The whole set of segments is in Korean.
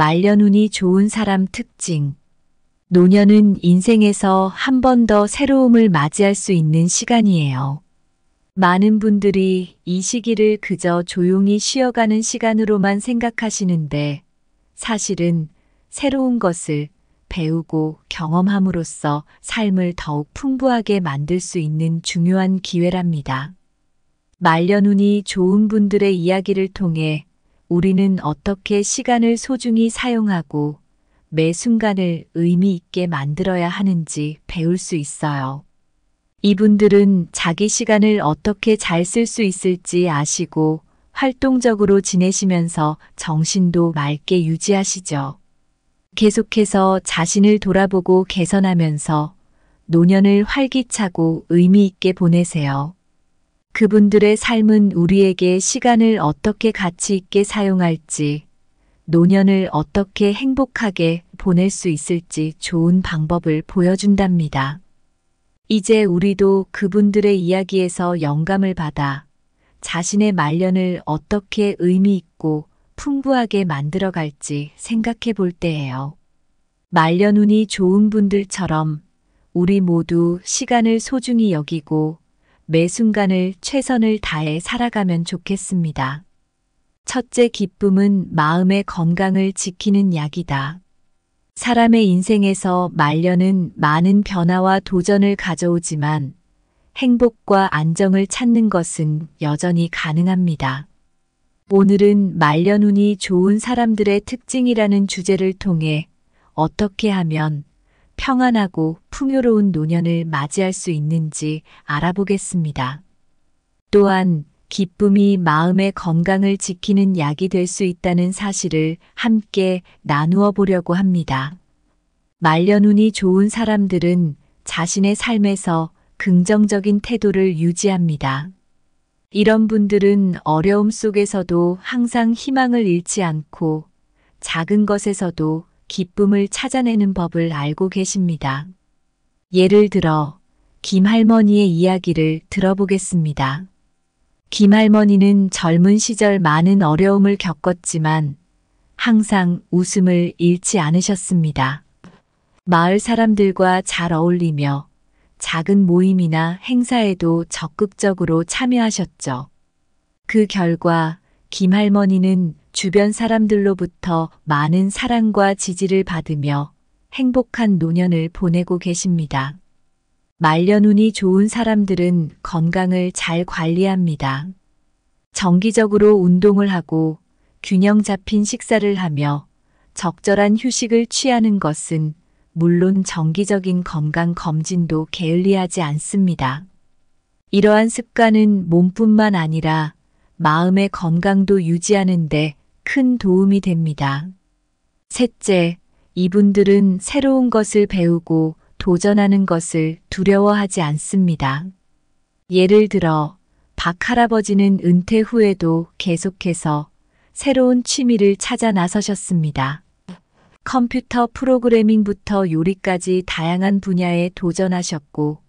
말년운이 좋은 사람 특징. 노년은 인생에서 한 번 더 새로움을 맞이할 수 있는 시간이에요. 많은 분들이 이 시기를 그저 조용히 쉬어가는 시간으로만 생각하시는데 사실은 새로운 것을 배우고 경험함으로써 삶을 더욱 풍부하게 만들 수 있는 중요한 기회랍니다. 말년운이 좋은 분들의 이야기를 통해 우리는 어떻게 시간을 소중히 사용하고 매 순간을 의미 있게 만들어야 하는지 배울 수 있어요. 이분들은 자기 시간을 어떻게 잘 쓸 수 있을지 아시고 활동적으로 지내시면서 정신도 맑게 유지하시죠. 계속해서 자신을 돌아보고 개선하면서 노년을 활기차고 의미 있게 보내세요. 그분들의 삶은 우리에게 시간을 어떻게 가치 있게 사용할지, 노년을 어떻게 행복하게 보낼 수 있을지 좋은 방법을 보여준답니다. 이제 우리도 그분들의 이야기에서 영감을 받아 자신의 말년을 어떻게 의미 있고 풍부하게 만들어갈지 생각해 볼 때예요. 말년운이 좋은 분들처럼 우리 모두 시간을 소중히 여기고 매 순간을 최선을 다해 살아가면 좋겠습니다. 첫째 기쁨은 마음의 건강을 지키는 약이다. 사람의 인생에서 말년은 많은 변화와 도전을 가져오지만 행복과 안정을 찾는 것은 여전히 가능합니다. 오늘은 말년운이 좋은 사람들의 특징이라는 주제를 통해 어떻게 하면 평안하고 풍요로운 노년을 맞이할 수 있는지 알아보겠습니다. 또한 기쁨이 마음의 건강을 지키는 약이 될 수 있다는 사실을 함께 나누어 보려고 합니다. 말년운이 좋은 사람들은 자신의 삶에서 긍정적인 태도를 유지합니다. 이런 분들은 어려움 속에서도 항상 희망을 잃지 않고 작은 것에서도 기쁨을 찾아내는 법을 알고 계십니다. 예를 들어 김할머니의 이야기를 들어보겠습니다. 김할머니는 젊은 시절 많은 어려움을 겪었지만 항상 웃음을 잃지 않으셨습니다. 마을 사람들과 잘 어울리며 작은 모임이나 행사에도 적극적으로 참여하셨죠. 그 결과 김할머니는 주변 사람들로부터 많은 사랑과 지지를 받으며 행복한 노년을 보내고 계십니다. 말년운이 좋은 사람들은 건강을 잘 관리합니다. 정기적으로 운동을 하고 균형 잡힌 식사를 하며 적절한 휴식을 취하는 것은 물론 정기적인 건강 검진도 게을리하지 않습니다. 이러한 습관은 몸뿐만 아니라 마음의 건강도 유지하는 데 큰 도움이 됩니다. 셋째, 이분들은 새로운 것을 배우고 도전하는 것을 두려워하지 않습니다. 예를 들어 박 할아버지는 은퇴 후에도 계속해서 새로운 취미를 찾아 나서셨습니다. 컴퓨터 프로그래밍부터 요리까지 다양한 분야에 도전하셨고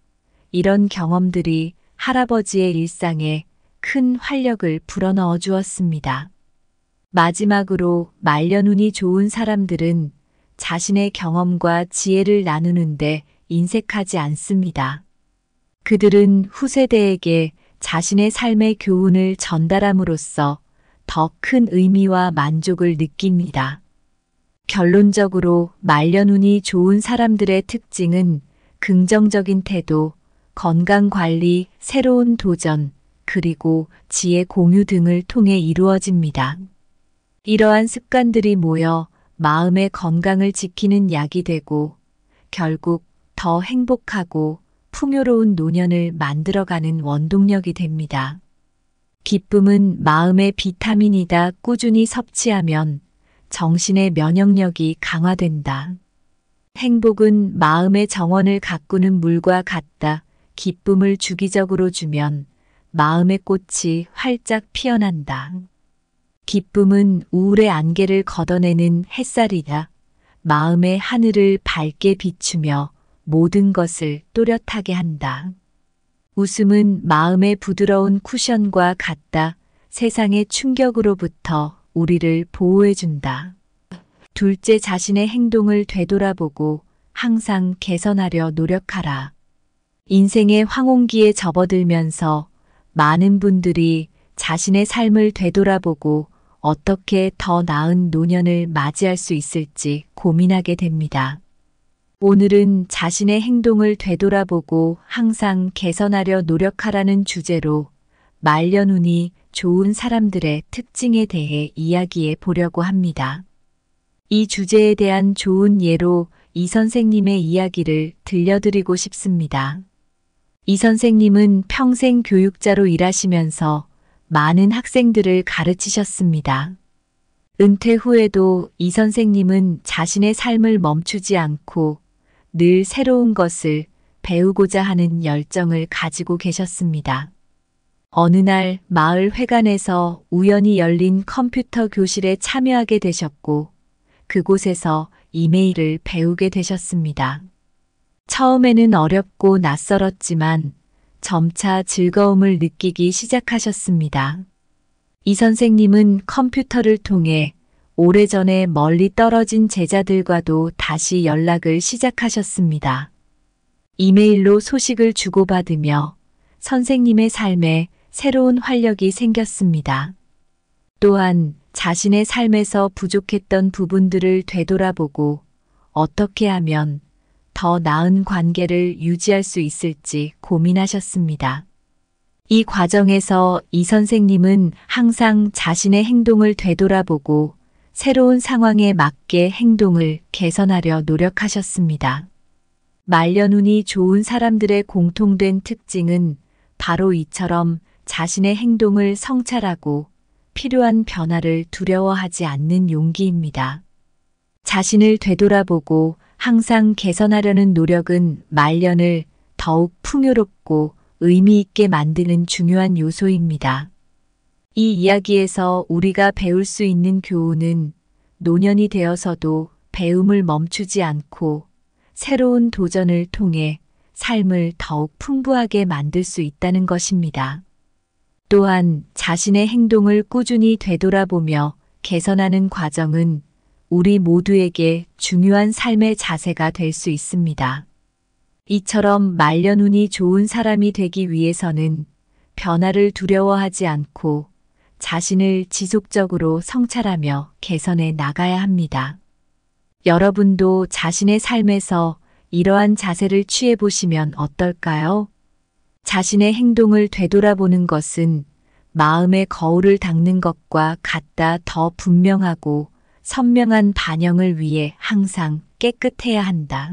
이런 경험들이 할아버지의 일상에 큰 활력을 불어넣어 주었습니다. 마지막으로 말년운이 좋은 사람들은 자신의 경험과 지혜를 나누는데 인색하지 않습니다. 그들은 후세대에게 자신의 삶의 교훈을 전달함으로써 더 큰 의미와 만족을 느낍니다. 결론적으로 말년운이 좋은 사람들의 특징은 긍정적인 태도, 건강관리, 새로운 도전, 그리고 지혜 공유 등을 통해 이루어집니다. 이러한 습관들이 모여 마음의 건강을 지키는 약이 되고 결국 더 행복하고 풍요로운 노년을 만들어가는 원동력이 됩니다. 기쁨은 마음의 비타민이다. 꾸준히 섭취하면 정신의 면역력이 강화된다. 행복은 마음의 정원을 가꾸는 물과 같다. 기쁨을 주기적으로 주면 마음의 꽃이 활짝 피어난다. 기쁨은 우울의 안개를 걷어내는 햇살이다. 마음의 하늘을 밝게 비추며 모든 것을 또렷하게 한다. 웃음은 마음의 부드러운 쿠션과 같다. 세상의 충격으로부터 우리를 보호해준다. 둘째, 자신의 행동을 되돌아보고 항상 개선하려 노력하라. 인생의 황혼기에 접어들면서 많은 분들이 자신의 삶을 되돌아보고 어떻게 더 나은 노년을 맞이할 수 있을지 고민하게 됩니다. 오늘은 자신의 행동을 되돌아보고 항상 개선하려 노력하라는 주제로 말년운이 좋은 사람들의 특징에 대해 이야기해 보려고 합니다. 이 주제에 대한 좋은 예로 이 선생님의 이야기를 들려드리고 싶습니다. 이 선생님은 평생 교육자로 일하시면서 많은 학생들을 가르치셨습니다. 은퇴 후에도 이 선생님은 자신의 삶을 멈추지 않고 늘 새로운 것을 배우고자 하는 열정을 가지고 계셨습니다. 어느 날 마을 회관에서 우연히 열린 컴퓨터 교실에 참여하게 되셨고 그곳에서 이메일을 배우게 되셨습니다. 처음에는 어렵고 낯설었지만 점차 즐거움을 느끼기 시작하셨습니다. 이 선생님은 컴퓨터를 통해 오래전에 멀리 떨어진 제자들과도 다시 연락을 시작하셨습니다. 이메일로 소식을 주고받으며 선생님의 삶에 새로운 활력이 생겼습니다. 또한 자신의 삶에서 부족했던 부분들을 되돌아보고 어떻게 하면 더 나은 관계를 유지할 수 있을지 고민하셨습니다. 이 과정에서 이 선생님은 항상 자신의 행동을 되돌아보고 새로운 상황에 맞게 행동을 개선하려 노력하셨습니다. 말년운이 좋은 사람들의 공통된 특징은 바로 이처럼 자신의 행동을 성찰하고 필요한 변화를 두려워하지 않는 용기입니다. 자신을 되돌아보고 항상 개선하려는 노력은 말년을 더욱 풍요롭고 의미 있게 만드는 중요한 요소입니다. 이 이야기에서 우리가 배울 수 있는 교훈은 노년이 되어서도 배움을 멈추지 않고 새로운 도전을 통해 삶을 더욱 풍부하게 만들 수 있다는 것입니다. 또한 자신의 행동을 꾸준히 되돌아보며 개선하는 과정은 우리 모두에게 중요한 삶의 자세가 될 수 있습니다. 이처럼 말년운이 좋은 사람이 되기 위해서는 변화를 두려워하지 않고 자신을 지속적으로 성찰하며 개선해 나가야 합니다. 여러분도 자신의 삶에서 이러한 자세를 취해 보시면 어떨까요? 자신의 행동을 되돌아보는 것은 마음의 거울을 닦는 것과 같다. 더 분명하고 선명한 반영을 위해 항상 깨끗해야 한다.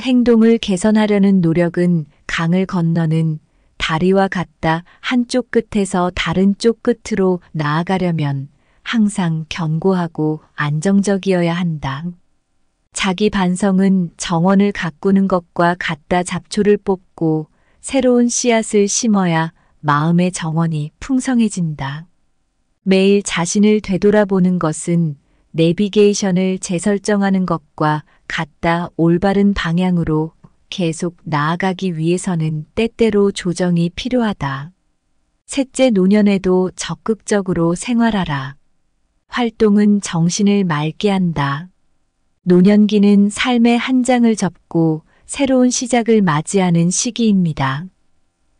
행동을 개선하려는 노력은 강을 건너는 다리와 같다. 한쪽 끝에서 다른 쪽 끝으로 나아가려면 항상 견고하고 안정적이어야 한다. 자기 반성은 정원을 가꾸는 것과 같다. 잡초를 뽑고 새로운 씨앗을 심어야 마음의 정원이 풍성해진다. 매일 자신을 되돌아보는 것은 내비게이션을 재설정하는 것과 같다. 올바른 방향으로 계속 나아가기 위해서는 때때로 조정이 필요하다. 셋째, 노년에도 적극적으로 생활하라. 활동은 정신을 맑게 한다. 노년기는 삶의 한 장을 접고 새로운 시작을 맞이하는 시기입니다.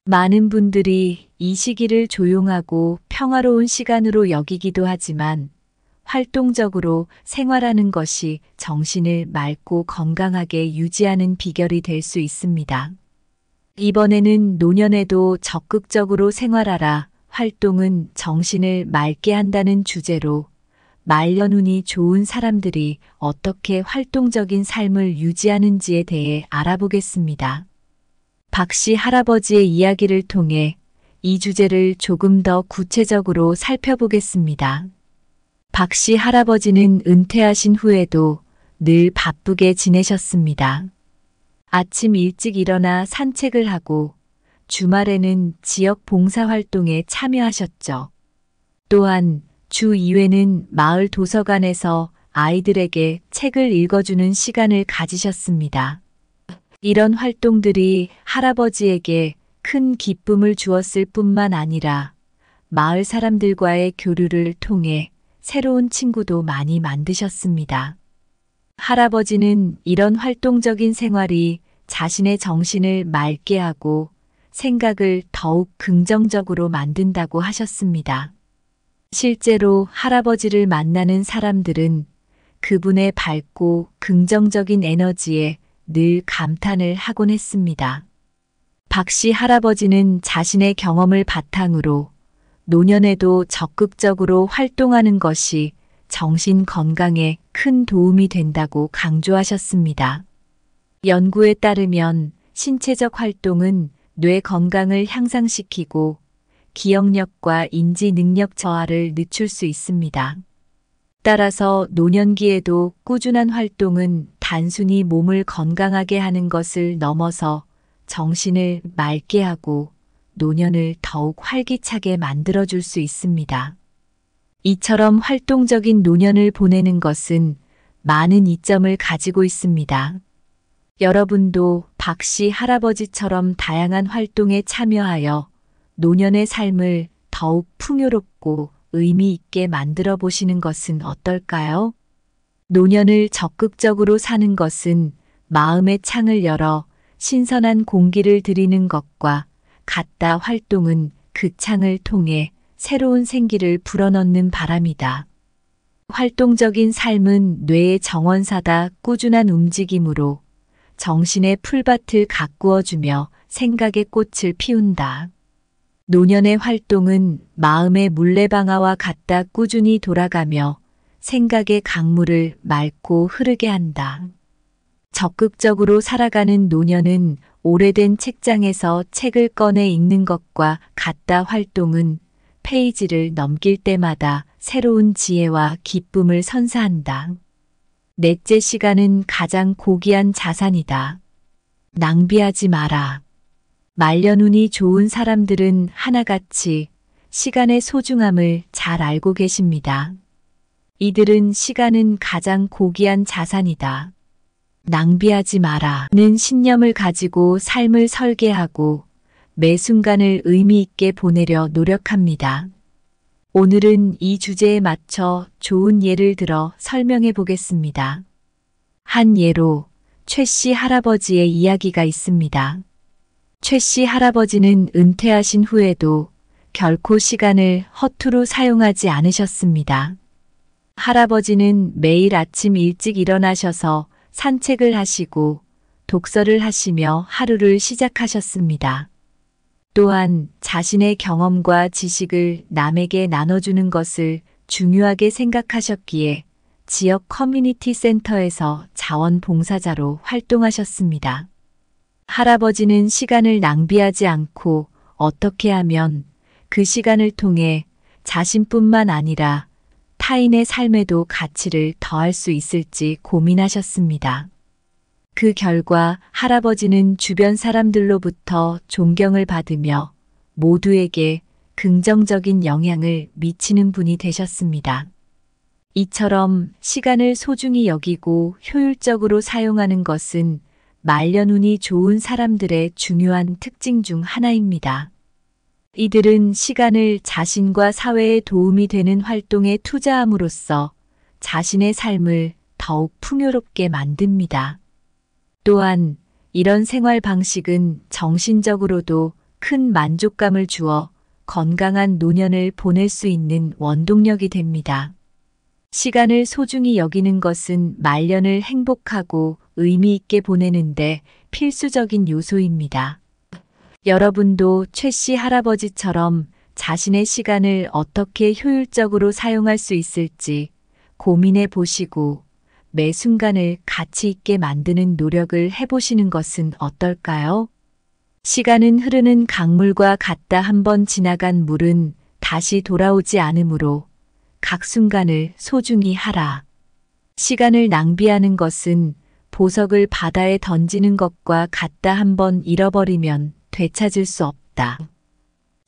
많은 분들이 이 시기를 조용하고 평화로운 시간으로 여기기도 하지만 활동적으로 생활하는 것이 정신을 맑고 건강하게 유지하는 비결이 될 수 있습니다. 이번에는 노년에도 적극적으로 생활하라. 활동은 정신을 맑게 한다는 주제로 말년운이 좋은 사람들이 어떻게 활동적인 삶을 유지하는지에 대해 알아보겠습니다. 박씨 할아버지의 이야기를 통해 이 주제를 조금 더 구체적으로 살펴보겠습니다. 박씨 할아버지는 은퇴하신 후에도 늘 바쁘게 지내셨습니다. 아침 일찍 일어나 산책을 하고 주말에는 지역 봉사활동에 참여하셨죠. 또한 주 2회는 마을 도서관에서 아이들에게 책을 읽어주는 시간을 가지셨습니다. 이런 활동들이 할아버지에게 큰 기쁨을 주었을 뿐만 아니라 마을 사람들과의 교류를 통해 새로운 친구도 많이 만드셨습니다. 할아버지는 이런 활동적인 생활이 자신의 정신을 맑게 하고 생각을 더욱 긍정적으로 만든다고 하셨습니다. 실제로 할아버지를 만나는 사람들은 그분의 밝고 긍정적인 에너지에 늘 감탄을 하곤 했습니다. 박씨 할아버지는 자신의 경험을 바탕으로 노년에도 적극적으로 활동하는 것이 정신 건강에 큰 도움이 된다고 강조하셨습니다. 연구에 따르면 신체적 활동은 뇌 건강을 향상시키고 기억력과 인지 능력 저하를 늦출 수 있습니다. 따라서 노년기에도 꾸준한 활동은 단순히 몸을 건강하게 하는 것을 넘어서 정신을 맑게 하고 노년을 더욱 활기차게 만들어줄 수 있습니다. 이처럼 활동적인 노년을 보내는 것은 많은 이점을 가지고 있습니다. 여러분도 박씨 할아버지처럼 다양한 활동에 참여하여 노년의 삶을 더욱 풍요롭고 의미 있게 만들어 보시는 것은 어떨까요? 노년을 적극적으로 사는 것은 마음의 창을 열어 신선한 공기를 들이는 것과 같다. 활동은 그 창을 통해 새로운 생기를 불어넣는 바람이다. 활동적인 삶은 뇌의 정원사다. 꾸준한 움직임으로 정신의 풀밭을 가꾸어주며 생각의 꽃을 피운다. 노년의 활동은 마음의 물레방아와 같다. 꾸준히 돌아가며 생각의 강물을 맑고 흐르게 한다. 적극적으로 살아가는 노년은 오래된 책장에서 책을 꺼내 읽는 것과 같다. 활동은 페이지를 넘길 때마다 새로운 지혜와 기쁨을 선사한다. 넷째, 시간은 가장 고귀한 자산이다. 낭비하지 마라. 말년운이 좋은 사람들은 하나같이 시간의 소중함을 잘 알고 계십니다. 이들은 시간은 가장 고귀한 자산이다. 낭비하지 마라는 신념을 가지고 삶을 설계하고 매 순간을 의미 있게 보내려 노력합니다. 오늘은 이 주제에 맞춰 좋은 예를 들어 설명해 보겠습니다. 한 예로 최씨 할아버지의 이야기가 있습니다. 최씨 할아버지는 은퇴하신 후에도 결코 시간을 허투루 사용하지 않으셨습니다. 할아버지는 매일 아침 일찍 일어나셔서 산책을 하시고 독서를 하시며 하루를 시작하셨습니다. 또한 자신의 경험과 지식을 남에게 나눠주는 것을 중요하게 생각하셨기에 지역 커뮤니티 센터에서 자원봉사자로 활동하셨습니다. 할아버지는 시간을 낭비하지 않고 어떻게 하면 그 시간을 통해 자신뿐만 아니라 타인의 삶에도 가치를 더할 수 있을지 고민하셨습니다. 그 결과 할아버지는 주변 사람들로부터 존경을 받으며 모두에게 긍정적인 영향을 미치는 분이 되셨습니다. 이처럼 시간을 소중히 여기고 효율적으로 사용하는 것은 말년운이 좋은 사람들의 중요한 특징 중 하나입니다. 이들은 시간을 자신과 사회에 도움이 되는 활동에 투자함으로써 자신의 삶을 더욱 풍요롭게 만듭니다. 또한 이런 생활 방식은 정신적으로도 큰 만족감을 주어 건강한 노년을 보낼 수 있는 원동력이 됩니다. 시간을 소중히 여기는 것은 말년을 행복하고 의미 있게 보내는데 필수적인 요소입니다. 여러분도 최씨 할아버지처럼 자신의 시간을 어떻게 효율적으로 사용할 수 있을지 고민해 보시고 매 순간을 가치 있게 만드는 노력을 해보시는 것은 어떨까요? 시간은 흐르는 강물과 같다. 한번 지나간 물은 다시 돌아오지 않으므로 각 순간을 소중히 하라. 시간을 낭비하는 것은 보석을 바다에 던지는 것과 같다. 한번 잃어버리면 되찾을 수 없다.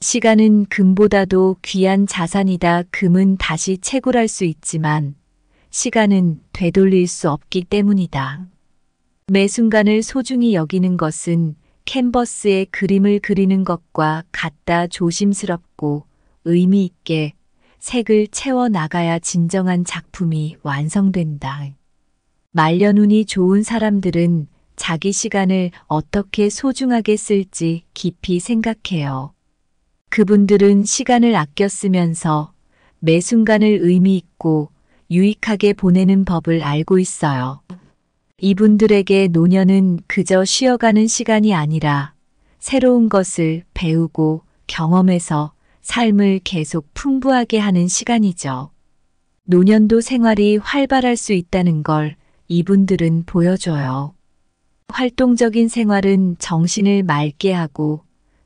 시간은 금보다도 귀한 자산이다. 금은 다시 채굴할 수 있지만 시간은 되돌릴 수 없기 때문이다. 매 순간을 소중히 여기는 것은 캔버스에 그림을 그리는 것과 같다. 조심스럽고 의미 있게 색을 채워 나가야 진정한 작품이 완성된다. 말년운이 좋은 사람들은 자기 시간을 어떻게 소중하게 쓸지 깊이 생각해요. 그분들은 시간을 아껴 쓰면서 매 순간을 의미 있고 유익하게 보내는 법을 알고 있어요. 이분들에게 노년은 그저 쉬어가는 시간이 아니라 새로운 것을 배우고 경험해서 삶을 계속 풍부하게 하는 시간이죠. 노년도 생활이 활발할 수 있다는 걸 이분들은 보여줘요. 활동적인 생활은 정신을 맑게 하고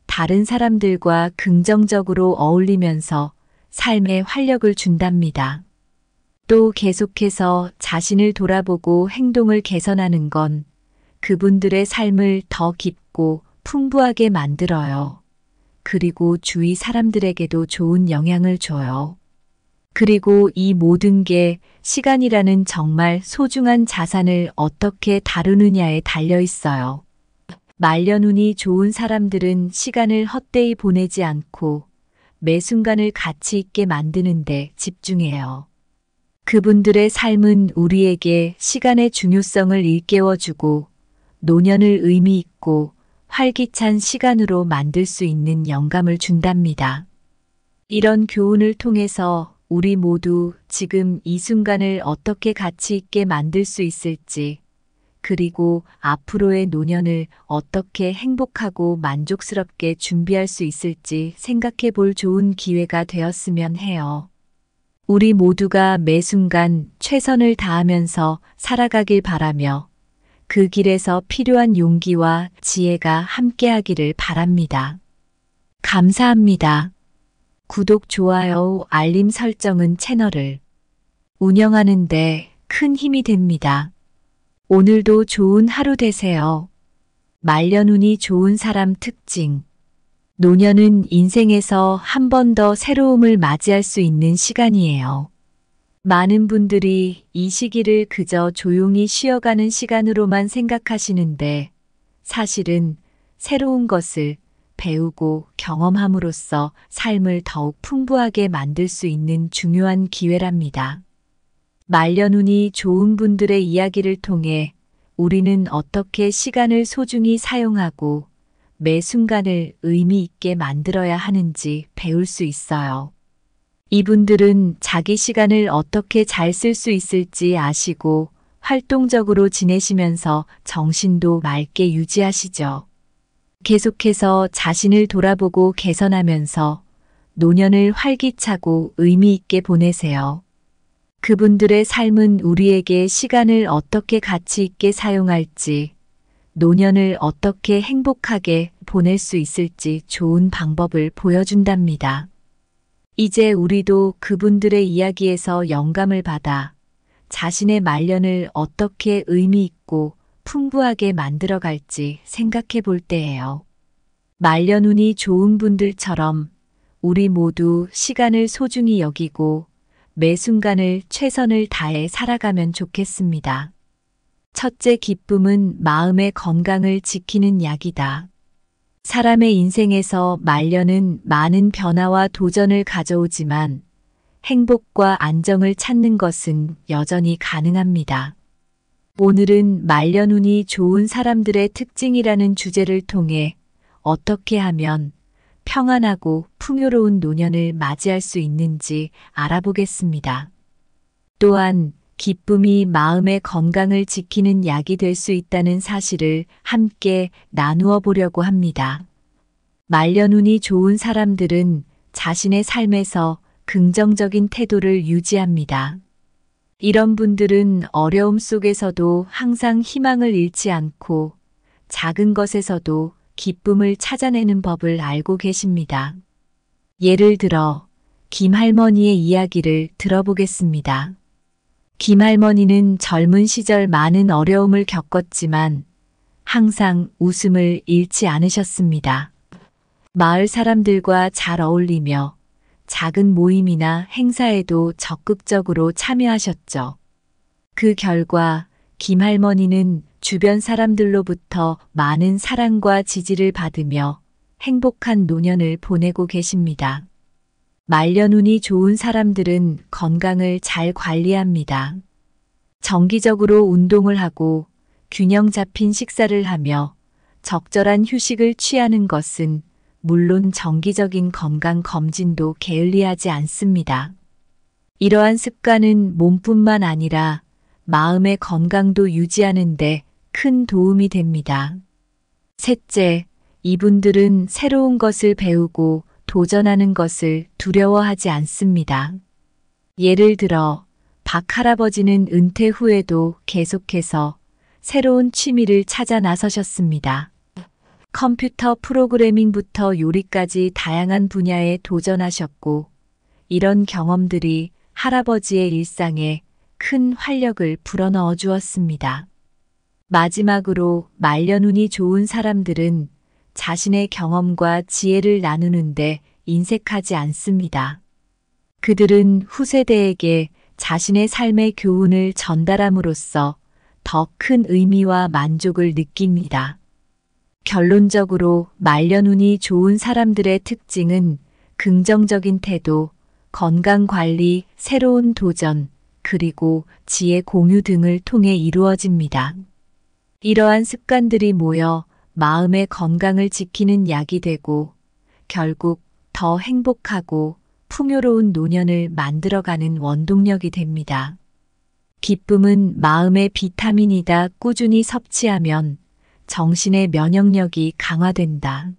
다른 사람들과 긍정적으로 어울리면서 삶에 활력을 준답니다. 또 계속해서 자신을 돌아보고 행동을 개선하는 건 그분들의 삶을 더 깊고 풍부하게 만들어요. 그리고 주위 사람들에게도 좋은 영향을 줘요. 그리고 이 모든 게 시간이라는 정말 소중한 자산을 어떻게 다루느냐에 달려 있어요. 말년운이 좋은 사람들은 시간을 헛되이 보내지 않고 매 순간을 가치 있게 만드는 데 집중해요. 그분들의 삶은 우리에게 시간의 중요성을 일깨워주고 노년을 의미 있고 활기찬 시간으로 만들 수 있는 영감을 준답니다. 이런 교훈을 통해서 우리 모두 지금 이 순간을 어떻게 가치 있게 만들 수 있을지, 그리고 앞으로의 노년을 어떻게 행복하고 만족스럽게 준비할 수 있을지 생각해 볼 좋은 기회가 되었으면 해요. 우리 모두가 매 순간 최선을 다하면서 살아가길 바라며 그 길에서 필요한 용기와 지혜가 함께하기를 바랍니다. 감사합니다. 구독, 좋아요, 알림 설정은 채널을 운영하는 데 큰 힘이 됩니다. 오늘도 좋은 하루 되세요. 말년운이 좋은 사람 특징. 노년은 인생에서 한 번 더 새로움을 맞이할 수 있는 시간이에요. 많은 분들이 이 시기를 그저 조용히 쉬어가는 시간으로만 생각하시는데 사실은 새로운 것을 배우고 경험함으로써 삶을 더욱 풍부하게 만들 수 있는 중요한 기회랍니다. 말년운이 좋은 분들의 이야기를 통해 우리는 어떻게 시간을 소중히 사용하고 매 순간을 의미 있게 만들어야 하는지 배울 수 있어요. 이분들은 자기 시간을 어떻게 잘 쓸 수 있을지 아시고 활동적으로 지내시면서 정신도 맑게 유지하시죠. 계속해서 자신을 돌아보고 개선하면서 노년을 활기차고 의미 있게 보내세요. 그분들의 삶은 우리에게 시간을 어떻게 가치 있게 사용할지, 노년을 어떻게 행복하게 보낼 수 있을지 좋은 방법을 보여준답니다. 이제 우리도 그분들의 이야기에서 영감을 받아 자신의 말년을 어떻게 의미 있고 풍부하게 만들어갈지 생각해 볼 때예요. 말년운이 좋은 분들처럼 우리 모두 시간을 소중히 여기고 매 순간을 최선을 다해 살아가면 좋겠습니다. 첫째, 기쁨은 마음의 건강을 지키는 약이다. 사람의 인생에서 말년은 많은 변화와 도전을 가져오지만 행복과 안정을 찾는 것은 여전히 가능합니다. 오늘은 말년운이 좋은 사람들의 특징이라는 주제를 통해 어떻게 하면 평안하고 풍요로운 노년을 맞이할 수 있는지 알아보겠습니다. 또한 기쁨이 마음의 건강을 지키는 약이 될 수 있다는 사실을 함께 나누어 보려고 합니다. 말년운이 좋은 사람들은 자신의 삶에서 긍정적인 태도를 유지합니다. 이런 분들은 어려움 속에서도 항상 희망을 잃지 않고 작은 것에서도 기쁨을 찾아내는 법을 알고 계십니다. 예를 들어 김할머니의 이야기를 들어보겠습니다. 김할머니는 젊은 시절 많은 어려움을 겪었지만 항상 웃음을 잃지 않으셨습니다. 마을 사람들과 잘 어울리며 작은 모임이나 행사에도 적극적으로 참여하셨죠. 그 결과 김할머니는 주변 사람들로부터 많은 사랑과 지지를 받으며 행복한 노년을 보내고 계십니다. 말년운이 좋은 사람들은 건강을 잘 관리합니다. 정기적으로 운동을 하고 균형 잡힌 식사를 하며 적절한 휴식을 취하는 것은 물론 정기적인 건강 검진도 게을리하지 않습니다. 이러한 습관은 몸뿐만 아니라 마음의 건강도 유지하는 데 큰 도움이 됩니다. 셋째, 이분들은 새로운 것을 배우고 도전하는 것을 두려워하지 않습니다. 예를 들어 박 할아버지는 은퇴 후에도 계속해서 새로운 취미를 찾아 나서셨습니다. 컴퓨터 프로그래밍부터 요리까지 다양한 분야에 도전하셨고, 이런 경험들이 할아버지의 일상에 큰 활력을 불어넣어 주었습니다. 마지막으로 말년운이 좋은 사람들은 자신의 경험과 지혜를 나누는데 인색하지 않습니다. 그들은 후세대에게 자신의 삶의 교훈을 전달함으로써 더 큰 의미와 만족을 느낍니다. 결론적으로 말년운이 좋은 사람들의 특징은 긍정적인 태도, 건강관리, 새로운 도전, 그리고 지혜 공유 등을 통해 이루어집니다. 이러한 습관들이 모여 마음의 건강을 지키는 약이 되고 결국 더 행복하고 풍요로운 노년을 만들어가는 원동력이 됩니다. 기쁨은 마음의 비타민이다. 꾸준히 섭취하면 정신의 면역력이 강화된다.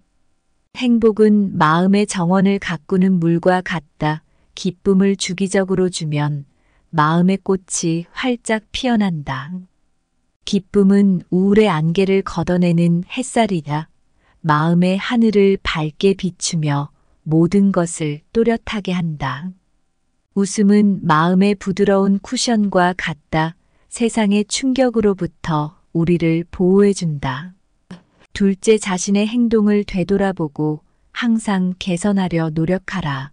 행복은 마음의 정원을 가꾸는 물과 같다. 기쁨을 주기적으로 주면 마음의 꽃이 활짝 피어난다. 기쁨은 우울의 안개를 걷어내는 햇살이다. 마음의 하늘을 밝게 비추며 모든 것을 또렷하게 한다. 웃음은 마음의 부드러운 쿠션과 같다. 세상의 충격으로부터 우리를 보호해준다. 둘째, 자신의 행동을 되돌아보고 항상 개선하려 노력하라.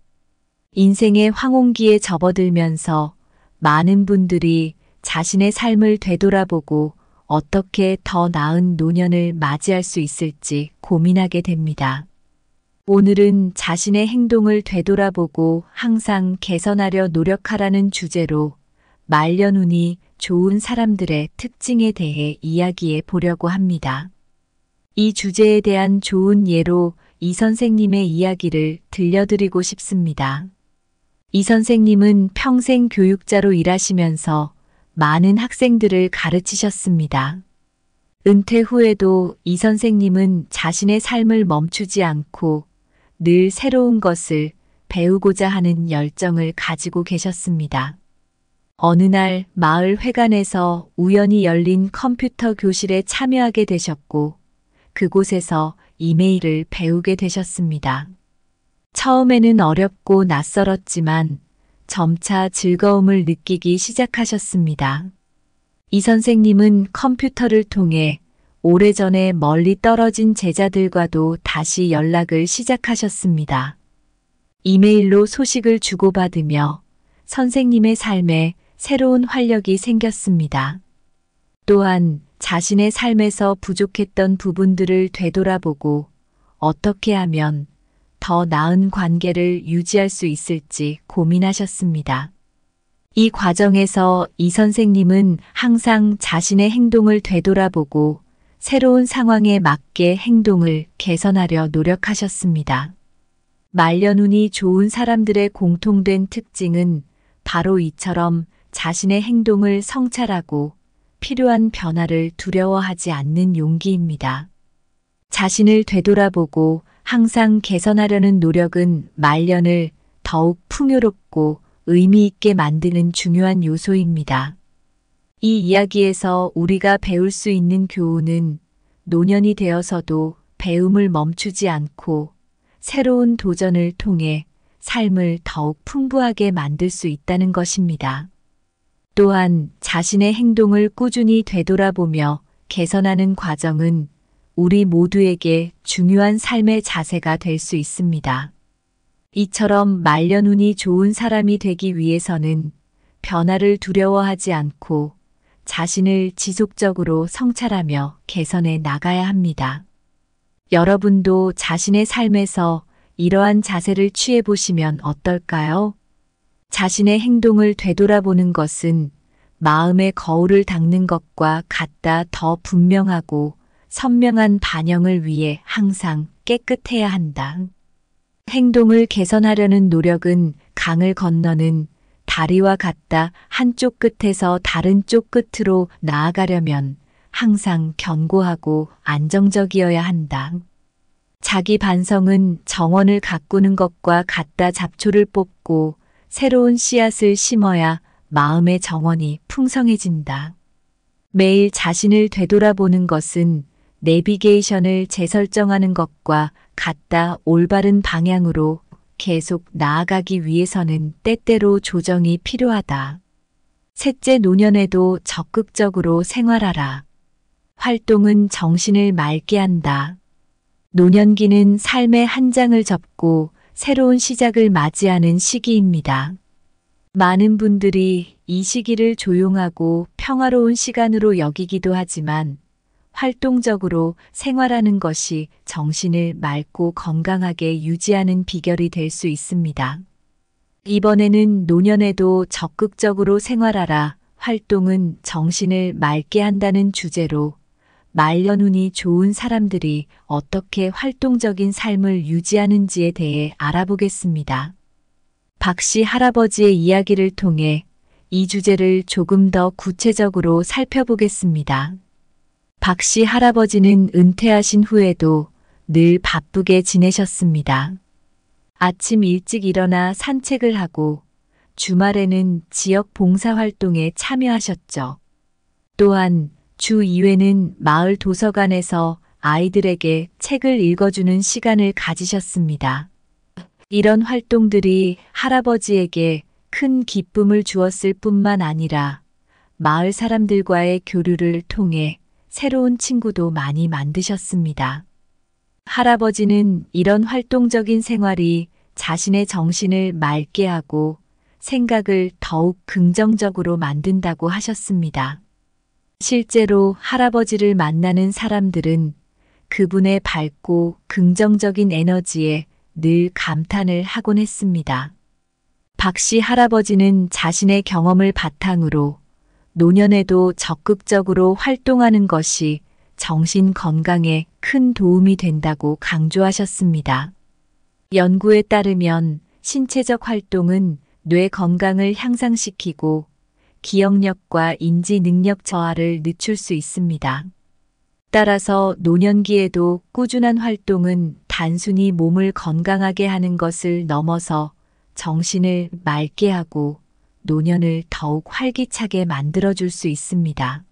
인생의 황혼기에 접어들면서 많은 분들이 자신의 삶을 되돌아보고 어떻게 더 나은 노년을 맞이할 수 있을지 고민하게 됩니다. 오늘은 자신의 행동을 되돌아보고 항상 개선하려 노력하라는 주제로 말년운이 좋은 사람들의 특징에 대해 이야기해 보려고 합니다. 이 주제에 대한 좋은 예로 이 선생님의 이야기를 들려드리고 싶습니다. 이 선생님은 평생 교육자로 일하시면서 많은 학생들을 가르치셨습니다. 은퇴 후에도 이 선생님은 자신의 삶을 멈추지 않고 늘 새로운 것을 배우고자 하는 열정을 가지고 계셨습니다. 어느 날 마을 회관에서 우연히 열린 컴퓨터 교실에 참여하게 되셨고 그곳에서 이메일을 배우게 되셨습니다. 처음에는 어렵고 낯설었지만 점차 즐거움을 느끼기 시작하셨습니다. 이 선생님은 컴퓨터를 통해 오래전에 멀리 떨어진 제자들과도 다시 연락을 시작하셨습니다. 이메일로 소식을 주고받으며 선생님의 삶에 새로운 활력이 생겼습니다. 또한 자신의 삶에서 부족했던 부분들을 되돌아보고 어떻게 하면 더 나은 관계를 유지할 수 있을지 고민하셨습니다. 이 과정에서 이 선생님은 항상 자신의 행동을 되돌아보고 새로운 상황에 맞게 행동을 개선하려 노력하셨습니다. 말년운이 좋은 사람들의 공통된 특징은 바로 이처럼 자신의 행동을 성찰하고 필요한 변화를 두려워하지 않는 용기입니다. 자신을 되돌아보고 항상 개선하려는 노력은 말년을 더욱 풍요롭고 의미 있게 만드는 중요한 요소입니다. 이 이야기에서 우리가 배울 수 있는 교훈은 노년이 되어서도 배움을 멈추지 않고 새로운 도전을 통해 삶을 더욱 풍부하게 만들 수 있다는 것입니다. 또한 자신의 행동을 꾸준히 되돌아보며 개선하는 과정은 우리 모두에게 중요한 삶의 자세가 될 수 있습니다. 이처럼 말년운이 좋은 사람이 되기 위해서는 변화를 두려워하지 않고 자신을 지속적으로 성찰하며 개선해 나가야 합니다. 여러분도 자신의 삶에서 이러한 자세를 취해 보시면 어떨까요? 자신의 행동을 되돌아보는 것은 마음의 거울을 닦는 것과 같다. 더 분명하고 선명한 반영을 위해 항상 깨끗해야 한다. 행동을 개선하려는 노력은 강을 건너는 다리와 같다. 한쪽 끝에서 다른 쪽 끝으로 나아가려면 항상 견고하고 안정적이어야 한다. 자기 반성은 정원을 가꾸는 것과 같다. 잡초를 뽑고 새로운 씨앗을 심어야 마음의 정원이 풍성해진다. 매일 자신을 되돌아보는 것은 내비게이션을 재설정하는 것과 같다. 올바른 방향으로 계속 나아가기 위해서는 때때로 조정이 필요하다. 셋째, 노년에도 적극적으로 생활하라. 활동은 정신을 맑게 한다. 노년기는 삶의 한 장을 접고 새로운 시작을 맞이하는 시기입니다. 많은 분들이 이 시기를 조용하고 평화로운 시간으로 여기기도 하지만 활동적으로 생활하는 것이 정신을 맑고 건강하게 유지하는 비결이 될 수 있습니다. 이번에는 노년에도 적극적으로 생활하라. 활동은 정신을 맑게 한다는 주제로 말년운이 좋은 사람들이 어떻게 활동적인 삶을 유지하는지에 대해 알아보겠습니다. 박씨 할아버지의 이야기를 통해 이 주제를 조금 더 구체적으로 살펴보겠습니다. 박씨 할아버지는 은퇴하신 후에도 늘 바쁘게 지내셨습니다. 아침 일찍 일어나 산책을 하고 주말에는 지역 봉사활동에 참여하셨죠. 또한 주 2회는 마을 도서관에서 아이들에게 책을 읽어주는 시간을 가지셨습니다. 이런 활동들이 할아버지에게 큰 기쁨을 주었을 뿐만 아니라 마을 사람들과의 교류를 통해 새로운 친구도 많이 만드셨습니다. 할아버지는 이런 활동적인 생활이 자신의 정신을 맑게 하고 생각을 더욱 긍정적으로 만든다고 하셨습니다. 실제로 할아버지를 만나는 사람들은 그분의 밝고 긍정적인 에너지에 늘 감탄을 하곤 했습니다. 박씨 할아버지는 자신의 경험을 바탕으로 노년에도 적극적으로 활동하는 것이 정신 건강에 큰 도움이 된다고 강조하셨습니다. 연구에 따르면 신체적 활동은 뇌 건강을 향상시키고 기억력과 인지 능력 저하를 늦출 수 있습니다. 따라서 노년기에도 꾸준한 활동은 단순히 몸을 건강하게 하는 것을 넘어서 정신을 맑게 하고 노년을 더욱 활기차게 만들어줄 수 있습니다.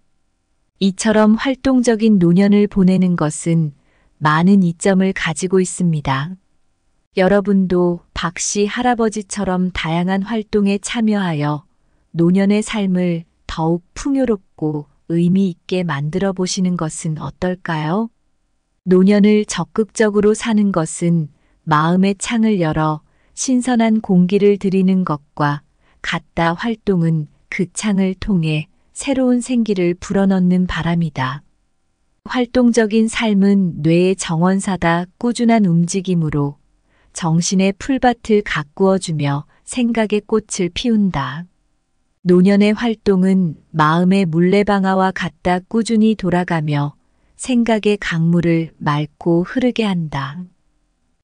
이처럼 활동적인 노년을 보내는 것은 많은 이점을 가지고 있습니다. 여러분도 박씨 할아버지처럼 다양한 활동에 참여하여 노년의 삶을 더욱 풍요롭고 의미 있게 만들어 보시는 것은 어떨까요? 노년을 적극적으로 사는 것은 마음의 창을 열어 신선한 공기를 들이는 것과 같다. 활동은 그 창을 통해 새로운 생기를 불어넣는 바람이다. 활동적인 삶은 뇌의 정원사다. 꾸준한 움직임으로 정신의 풀밭을 가꾸어주며 생각의 꽃을 피운다. 노년의 활동은 마음의 물레방아와 같다. 꾸준히 돌아가며 생각의 강물을 맑고 흐르게 한다.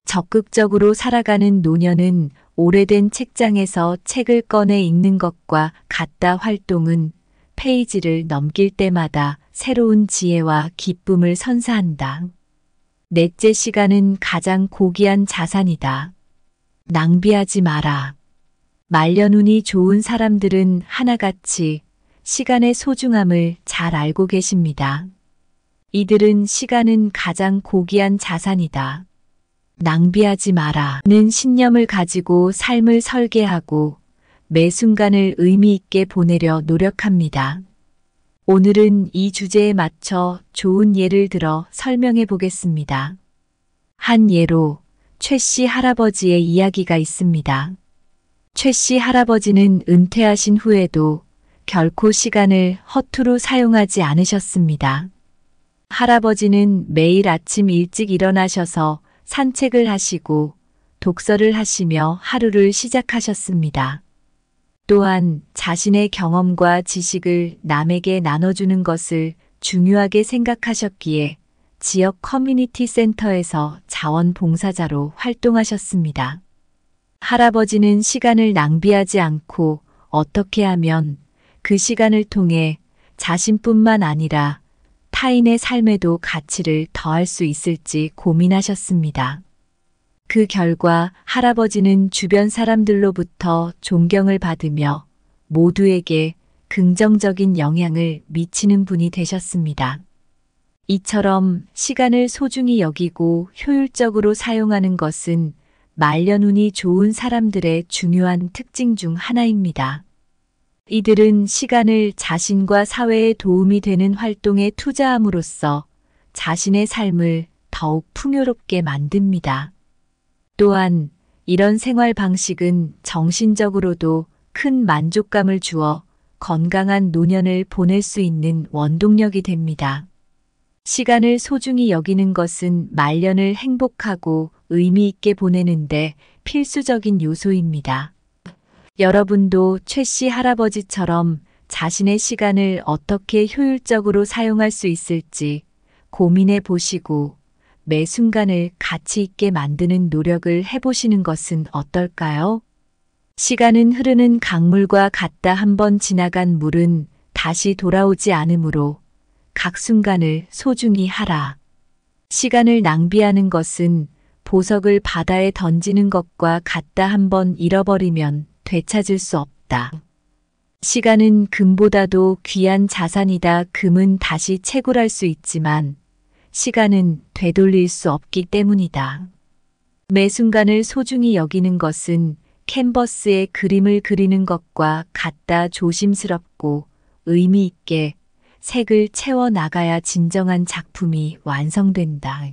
적극적으로 살아가는 노년은 오래된 책장에서 책을 꺼내 읽는 것과 같다. 활동은 페이지를 넘길 때마다 새로운 지혜와 기쁨을 선사한다. 넷째, 시간은 가장 고귀한 자산이다. 낭비하지 마라. 말년운이 좋은 사람들은 하나같이 시간의 소중함을 잘 알고 계십니다. 이들은 시간은 가장 고귀한 자산이다. 낭비하지 마라는 신념을 가지고 삶을 설계하고 매 순간을 의미 있게 보내려 노력합니다. 오늘은 이 주제에 맞춰 좋은 예를 들어 설명해 보겠습니다. 한 예로 최 씨 할아버지의 이야기가 있습니다. 최 씨 할아버지는 은퇴하신 후에도 결코 시간을 허투루 사용하지 않으셨습니다. 할아버지는 매일 아침 일찍 일어나셔서 산책을 하시고 독서를 하시며 하루를 시작하셨습니다. 또한 자신의 경험과 지식을 남에게 나눠주는 것을 중요하게 생각하셨기에 지역 커뮤니티 센터에서 자원봉사자로 활동하셨습니다. 할아버지는 시간을 낭비하지 않고 어떻게 하면 그 시간을 통해 자신뿐만 아니라 타인의 삶에도 가치를 더할 수 있을지 고민하셨습니다. 그 결과 할아버지는 주변 사람들로부터 존경을 받으며 모두에게 긍정적인 영향을 미치는 분이 되셨습니다. 이처럼 시간을 소중히 여기고 효율적으로 사용하는 것은 말년운이 좋은 사람들의 중요한 특징 중 하나입니다. 이들은 시간을 자신과 사회에 도움이 되는 활동에 투자함으로써 자신의 삶을 더욱 풍요롭게 만듭니다. 또한 이런 생활 방식은 정신적으로도 큰 만족감을 주어 건강한 노년을 보낼 수 있는 원동력이 됩니다. 시간을 소중히 여기는 것은 말년을 행복하고 의미 있게 보내는데 필수적인 요소입니다. 여러분도 최 씨 할아버지처럼 자신의 시간을 어떻게 효율적으로 사용할 수 있을지 고민해 보시고 매 순간을 가치 있게 만드는 노력을 해보시는 것은 어떨까요? 시간은 흐르는 강물과 같다. 한번 지나간 물은 다시 돌아오지 않으므로 각 순간을 소중히 하라. 시간을 낭비하는 것은 보석을 바다에 던지는 것과 같다. 한번 잃어버리면 되찾을 수 없다. 시간은 금보다도 귀한 자산이다. 금은 다시 채굴할 수 있지만 시간은 되돌릴 수 없기 때문이다. 매 순간을 소중히 여기는 것은 캔버스에 그림을 그리는 것과 같다. 조심스럽고 의미 있게 색을 채워 나가야 진정한 작품이 완성된다.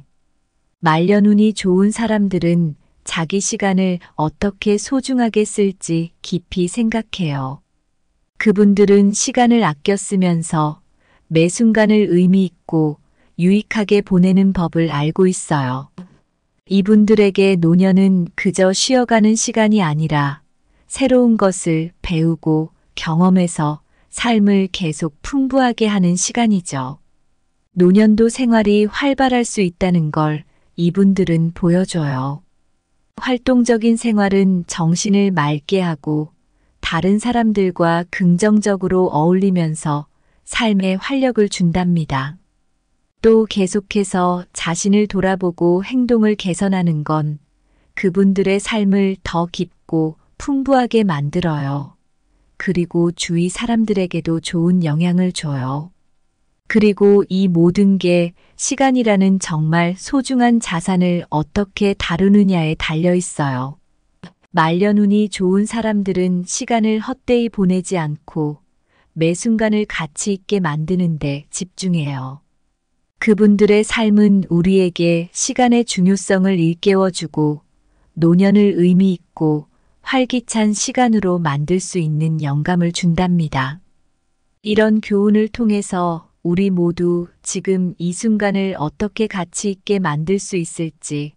말년운이 좋은 사람들은 자기 시간을 어떻게 소중하게 쓸지 깊이 생각해요. 그분들은 시간을 아껴 쓰면서 매 순간을 의미 있고 유익하게 보내는 법을 알고 있어요. 이분들에게 노년은 그저 쉬어가는 시간이 아니라 새로운 것을 배우고 경험해서 삶을 계속 풍부하게 하는 시간이죠. 노년도 생활이 활발할 수 있다는 걸 이분들은 보여줘요. 활동적인 생활은 정신을 맑게 하고 다른 사람들과 긍정적으로 어울리면서 삶에 활력을 준답니다. 또 계속해서 자신을 돌아보고 행동을 개선하는 건 그분들의 삶을 더 깊고 풍부하게 만들어요. 그리고 주위 사람들에게도 좋은 영향을 줘요. 그리고 이 모든 게 시간이라는 정말 소중한 자산을 어떻게 다루느냐에 달려 있어요. 말년운이 좋은 사람들은 시간을 헛되이 보내지 않고 매 순간을 가치 있게 만드는 데 집중해요. 그분들의 삶은 우리에게 시간의 중요성을 일깨워주고 노년을 의미 있고 활기찬 시간으로 만들 수 있는 영감을 준답니다. 이런 교훈을 통해서 우리 모두 지금 이 순간을 어떻게 가치 있게 만들 수 있을지,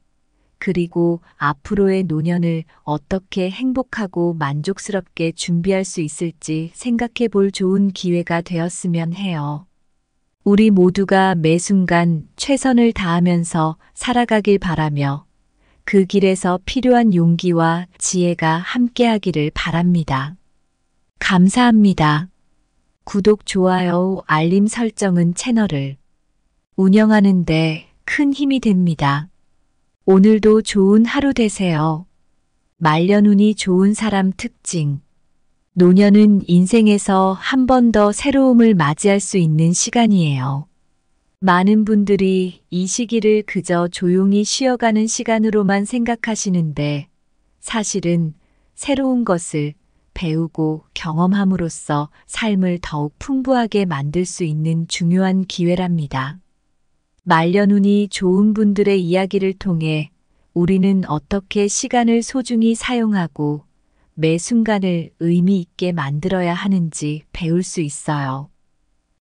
그리고 앞으로의 노년을 어떻게 행복하고 만족스럽게 준비할 수 있을지 생각해 볼 좋은 기회가 되었으면 해요. 우리 모두가 매 순간 최선을 다하면서 살아가길 바라며 그 길에서 필요한 용기와 지혜가 함께하기를 바랍니다. 감사합니다. 구독, 좋아요, 알림 설정은 채널을 운영하는 데 큰 힘이 됩니다. 오늘도 좋은 하루 되세요. 말년운이 좋은 사람 특징. 노년은 인생에서 한 번 더 새로움을 맞이할 수 있는 시간이에요. 많은 분들이 이 시기를 그저 조용히 쉬어가는 시간으로만 생각하시는데 사실은 새로운 것을 배우고 경험함으로써 삶을 더욱 풍부하게 만들 수 있는 중요한 기회랍니다. 말년운이 좋은 분들의 이야기를 통해 우리는 어떻게 시간을 소중히 사용하고 매 순간을 의미 있게 만들어야 하는지 배울 수 있어요.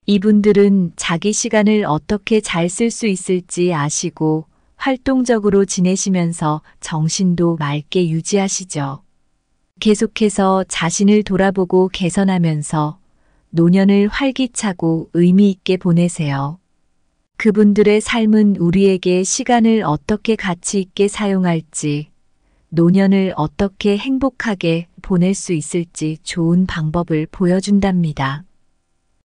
이분들은 자기 시간을 어떻게 잘 쓸 수 있을지 아시고 활동적으로 지내시면서 정신도 맑게 유지하시죠. 계속해서 자신을 돌아보고 개선하면서 노년을 활기차고 의미 있게 보내세요. 그분들의 삶은 우리에게 시간을 어떻게 가치 있게 사용할지, 노년을 어떻게 행복하게 보낼 수 있을지 좋은 방법을 보여준답니다.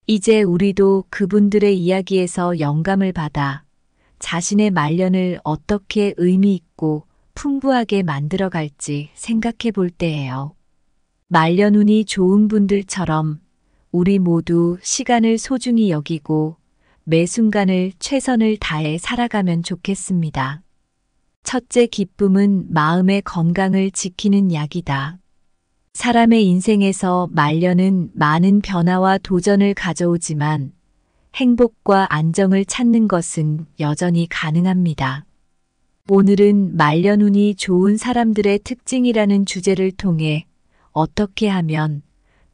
이제 우리도 그분들의 이야기에서 영감을 받아 자신의 말년을 어떻게 의미 있고 풍부하게 만들어갈지 생각해 볼 때예요. 말년 운이 좋은 분들처럼 우리 모두 시간을 소중히 여기고 매 순간을 최선을 다해 살아가면 좋겠습니다. 첫째 기쁨은 마음의 건강을 지키는 약이다. 사람의 인생에서 말년은 많은 변화와 도전을 가져오지만 행복과 안정을 찾는 것은 여전히 가능합니다. 오늘은 말년 운이 좋은 사람들의 특징이라는 주제를 통해 어떻게 하면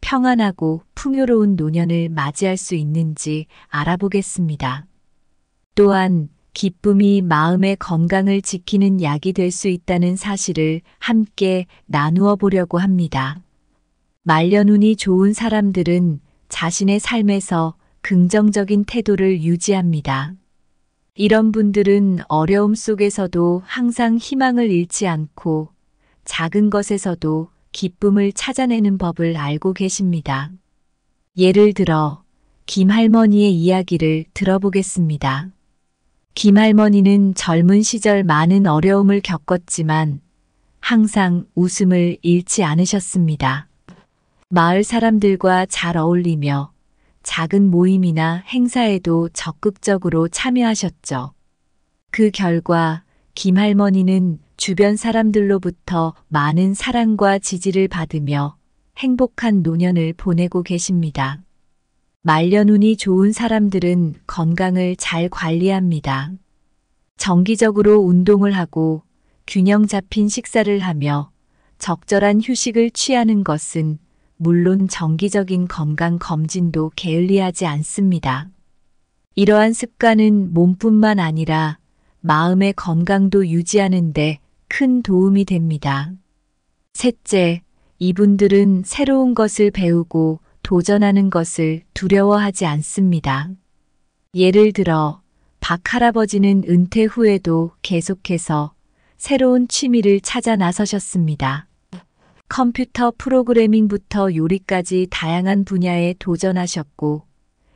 평안하고 풍요로운 노년을 맞이할 수 있는지 알아보겠습니다. 또한 기쁨이 마음의 건강을 지키는 약이 될 수 있다는 사실을 함께 나누어 보려고 합니다. 말년 운이 좋은 사람들은 자신의 삶에서 긍정적인 태도를 유지합니다. 이런 분들은 어려움 속에서도 항상 희망을 잃지 않고 작은 것에서도 기쁨을 찾아내는 법을 알고 계십니다. 예를 들어 김할머니의 이야기를 들어보겠습니다. 김할머니는 젊은 시절 많은 어려움을 겪었지만 항상 웃음을 잃지 않으셨습니다. 마을 사람들과 잘 어울리며 작은 모임이나 행사에도 적극적으로 참여하셨죠. 그 결과 김할머니는 주변 사람들로부터 많은 사랑과 지지를 받으며 행복한 노년을 보내고 계십니다. 말년 운이 좋은 사람들은 건강을 잘 관리합니다. 정기적으로 운동을 하고 균형 잡힌 식사를 하며 적절한 휴식을 취하는 것은 물론 정기적인 건강 검진도 게을리하지 않습니다. 이러한 습관은 몸뿐만 아니라 마음의 건강도 유지하는 데 큰 도움이 됩니다. 셋째, 이분들은 새로운 것을 배우고 도전하는 것을 두려워하지 않습니다. 예를 들어 박 할아버지는 은퇴 후에도 계속해서 새로운 취미를 찾아 나서셨습니다. 컴퓨터 프로그래밍부터 요리까지 다양한 분야에 도전하셨고,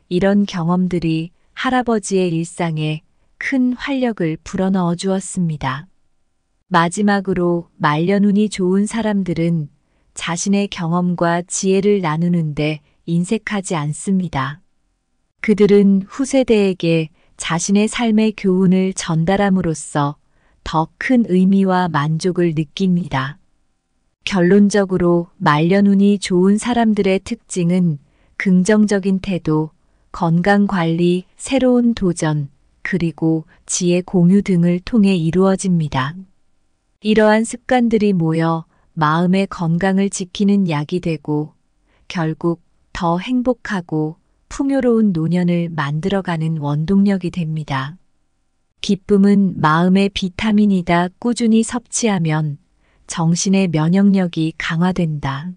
이런 경험들이 할아버지의 일상에 큰 활력을 불어넣어 주었습니다. 마지막으로 말년 운이 좋은 사람들은 자신의 경험과 지혜를 나누는데 인색하지 않습니다. 그들은 후세대에게 자신의 삶의 교훈을 전달함으로써 더 큰 의미와 만족을 느낍니다. 결론적으로 말년 운이 좋은 사람들의 특징은 긍정적인 태도, 건강 관리, 새로운 도전, 그리고 지혜 공유 등을 통해 이루어집니다. 이러한 습관들이 모여 마음의 건강을 지키는 약이 되고 결국 더 행복하고 풍요로운 노년을 만들어가는 원동력이 됩니다. 기쁨은 마음의 비타민이다. 꾸준히 섭취하면 정신의 면역력이 강화된다.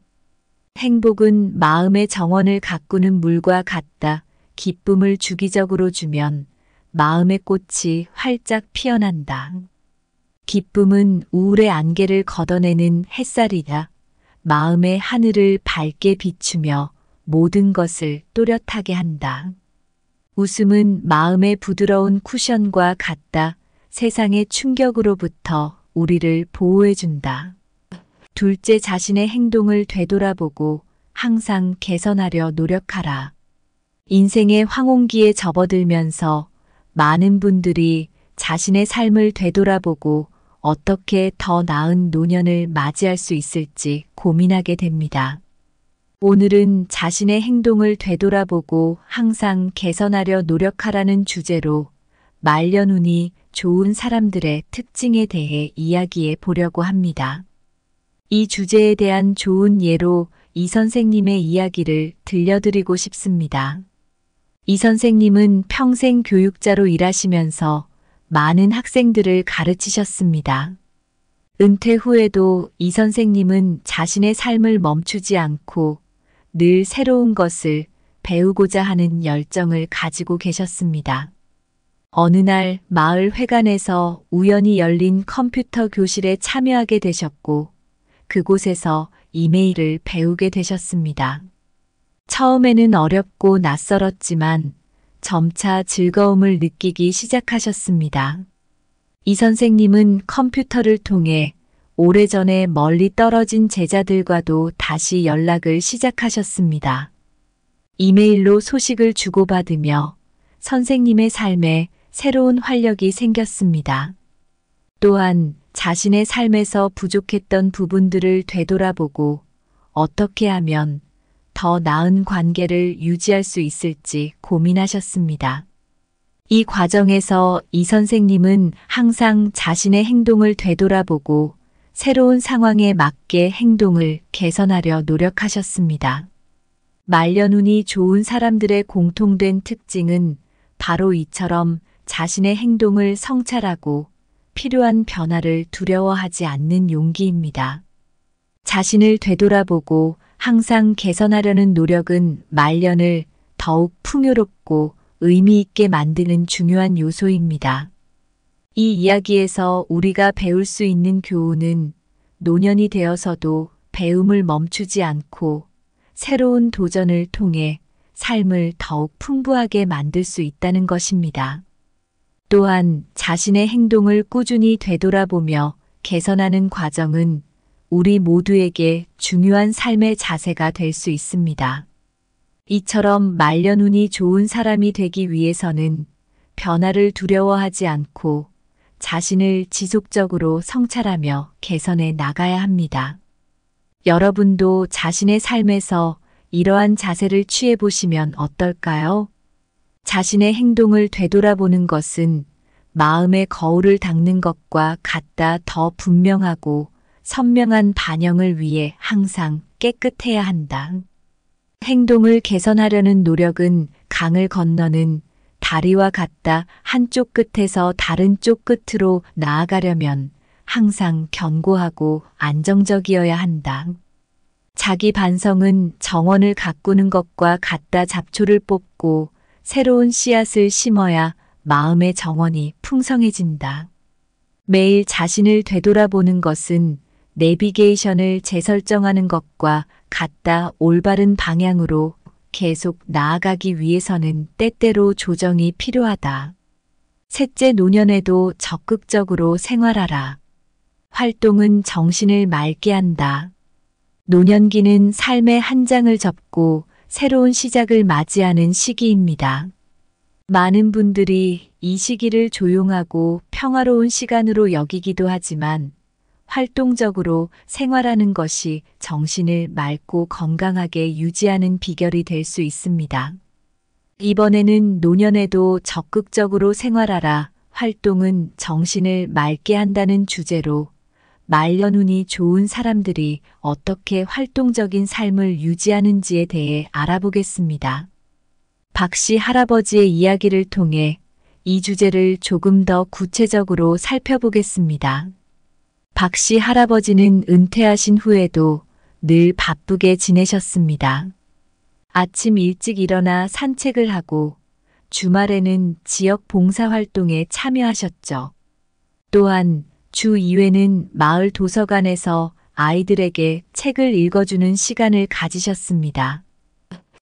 행복은 마음의 정원을 가꾸는 물과 같다. 기쁨을 주기적으로 주면 마음의 꽃이 활짝 피어난다. 기쁨은 우울의 안개를 걷어내는 햇살이다. 마음의 하늘을 밝게 비추며 모든 것을 또렷하게 한다. 웃음은 마음의 부드러운 쿠션과 같다. 세상의 충격으로부터 우리를 보호해준다. 둘째, 자신의 행동을 되돌아보고 항상 개선하려 노력하라. 인생의 황혼기에 접어들면서 많은 분들이 자신의 삶을 되돌아보고 어떻게 더 나은 노년을 맞이할 수 있을지 고민하게 됩니다. 오늘은 자신의 행동을 되돌아보고 항상 개선하려 노력하라는 주제로 말년 운이 좋은 사람들의 특징에 대해 이야기해 보려고 합니다. 이 주제에 대한 좋은 예로 이 선생님의 이야기를 들려드리고 싶습니다. 이 선생님은 평생 교육자로 일하시면서 많은 학생들을 가르치셨습니다. 은퇴 후에도 이 선생님은 자신의 삶을 멈추지 않고 늘 새로운 것을 배우고자 하는 열정을 가지고 계셨습니다. 어느 날 마을 회관에서 우연히 열린 컴퓨터 교실에 참여하게 되셨고 그곳에서 이메일을 배우게 되셨습니다. 처음에는 어렵고 낯설었지만 점차 즐거움을 느끼기 시작하셨습니다. 이 선생님은 컴퓨터를 통해 오래전에 멀리 떨어진 제자들과도 다시 연락을 시작하셨습니다. 이메일로 소식을 주고받으며 선생님의 삶에 새로운 활력이 생겼습니다. 또한 자신의 삶에서 부족했던 부분들을 되돌아보고 어떻게 하면 더 나은 관계를 유지할 수 있을지 고민하셨습니다. 이 과정에서 이 선생님은 항상 자신의 행동을 되돌아보고 새로운 상황에 맞게 행동을 개선하려 노력하셨습니다. 말년운이 좋은 사람들의 공통된 특징은 바로 이처럼 자신의 행동을 성찰하고 필요한 변화를 두려워하지 않는 용기입니다. 자신을 되돌아보고 항상 개선하려는 노력은 말년을 더욱 풍요롭고 의미 있게 만드는 중요한 요소입니다. 이 이야기에서 우리가 배울 수 있는 교훈은 노년이 되어서도 배움을 멈추지 않고 새로운 도전을 통해 삶을 더욱 풍부하게 만들 수 있다는 것입니다. 또한 자신의 행동을 꾸준히 되돌아보며 개선하는 과정은 우리 모두에게 중요한 삶의 자세가 될 수 있습니다. 이처럼 말년운이 좋은 사람이 되기 위해서는 변화를 두려워하지 않고 자신을 지속적으로 성찰하며 개선해 나가야 합니다. 여러분도 자신의 삶에서 이러한 자세를 취해 보시면 어떨까요? 자신의 행동을 되돌아보는 것은 마음의 거울을 닦는 것과 같다. 더 분명하고 선명한 반영을 위해 항상 깨끗해야 한다. 행동을 개선하려는 노력은 강을 건너는 다리와 같다. 한쪽 끝에서 다른 쪽 끝으로 나아가려면 항상 견고하고 안정적이어야 한다. 자기 반성은 정원을 가꾸는 것과 같다. 잡초를 뽑고 새로운 씨앗을 심어야 마음의 정원이 풍성해진다. 매일 자신을 되돌아보는 것은 내비게이션을 재설정하는 것과 같다. 올바른 방향으로 계속 나아가기 위해서는 때때로 조정이 필요하다. 셋째, 노년에도 적극적으로 생활하라. 활동은 정신을 맑게 한다. 노년기는 삶의 한 장을 접고 새로운 시작을 맞이하는 시기입니다. 많은 분들이 이 시기를 조용하고 평화로운 시간으로 여기기도 하지만 활동적으로 생활하는 것이 정신을 맑고 건강하게 유지하는 비결이 될 수 있습니다. 이번에는 노년에도 적극적으로 생활하라. 활동은 정신을 맑게 한다는 주제로 말년운이 좋은 사람들이 어떻게 활동적인 삶을 유지하는지에 대해 알아보겠습니다. 박씨 할아버지의 이야기를 통해 이 주제를 조금 더 구체적으로 살펴보겠습니다. 박씨 할아버지는 은퇴하신 후에도 늘 바쁘게 지내셨습니다. 아침 일찍 일어나 산책을 하고 주말에는 지역 봉사활동에 참여하셨죠. 또한 주 2회는 마을 도서관에서 아이들에게 책을 읽어주는 시간을 가지셨습니다.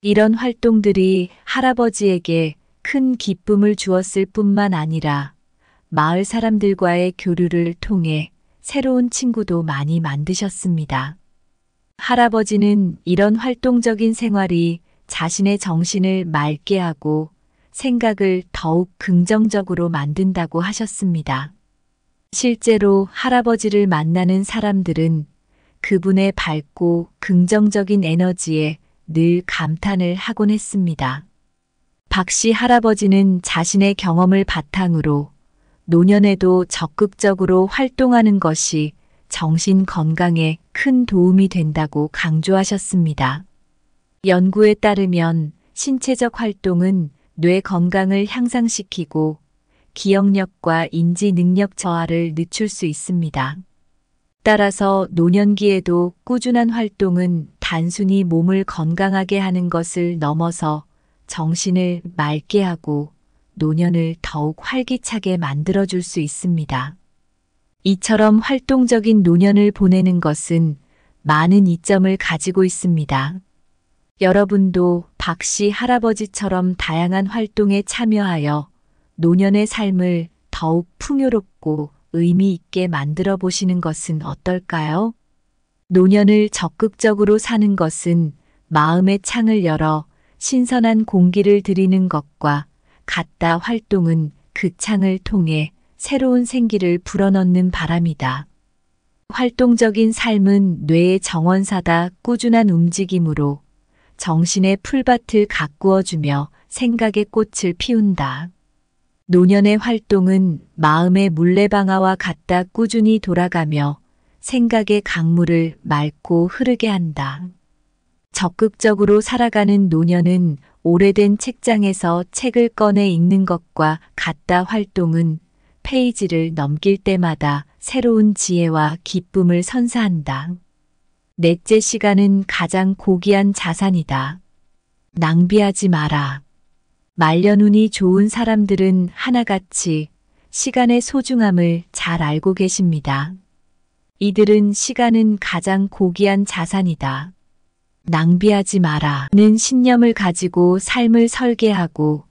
이런 활동들이 할아버지에게 큰 기쁨을 주었을 뿐만 아니라 마을 사람들과의 교류를 통해 새로운 친구도 많이 만드셨습니다. 할아버지는 이런 활동적인 생활이 자신의 정신을 맑게 하고 생각을 더욱 긍정적으로 만든다고 하셨습니다. 실제로 할아버지를 만나는 사람들은 그분의 밝고 긍정적인 에너지에 늘 감탄을 하곤 했습니다. 박씨 할아버지는 자신의 경험을 바탕으로 노년에도 적극적으로 활동하는 것이 정신 건강에 큰 도움이 된다고 강조하셨습니다. 연구에 따르면 신체적 활동은 뇌 건강을 향상시키고 기억력과 인지 능력 저하를 늦출 수 있습니다. 따라서 노년기에도 꾸준한 활동은 단순히 몸을 건강하게 하는 것을 넘어서 정신을 맑게 하고 노년을 더욱 활기차게 만들어줄 수 있습니다. 이처럼 활동적인 노년을 보내는 것은 많은 이점을 가지고 있습니다. 여러분도 박씨 할아버지처럼 다양한 활동에 참여하여 노년의 삶을 더욱 풍요롭고 의미 있게 만들어 보시는 것은 어떨까요? 노년을 적극적으로 사는 것은 마음의 창을 열어 신선한 공기를 들이는 것과 같다. 활동은 그 창을 통해 새로운 생기를 불어넣는 바람이다. 활동적인 삶은 뇌의 정원사다. 꾸준한 움직임으로 정신의 풀밭을 가꾸어주며 생각의 꽃을 피운다. 노년의 활동은 마음의 물레방아와 같다. 꾸준히 돌아가며 생각의 강물을 맑고 흐르게 한다. 적극적으로 살아가는 노년은 오래된 책장에서 책을 꺼내 읽는 것과 같다. 활동은 페이지를 넘길 때마다 새로운 지혜와 기쁨을 선사한다. 넷째, 시간은 가장 고귀한 자산이다. 낭비하지 마라. 말년운이 좋은 사람들은 하나같이 시간의 소중함을 잘 알고 계십니다. 이들은 시간은 가장 고귀한 자산이다. 낭비하지 마라는 신념을 가지고 삶을 설계하고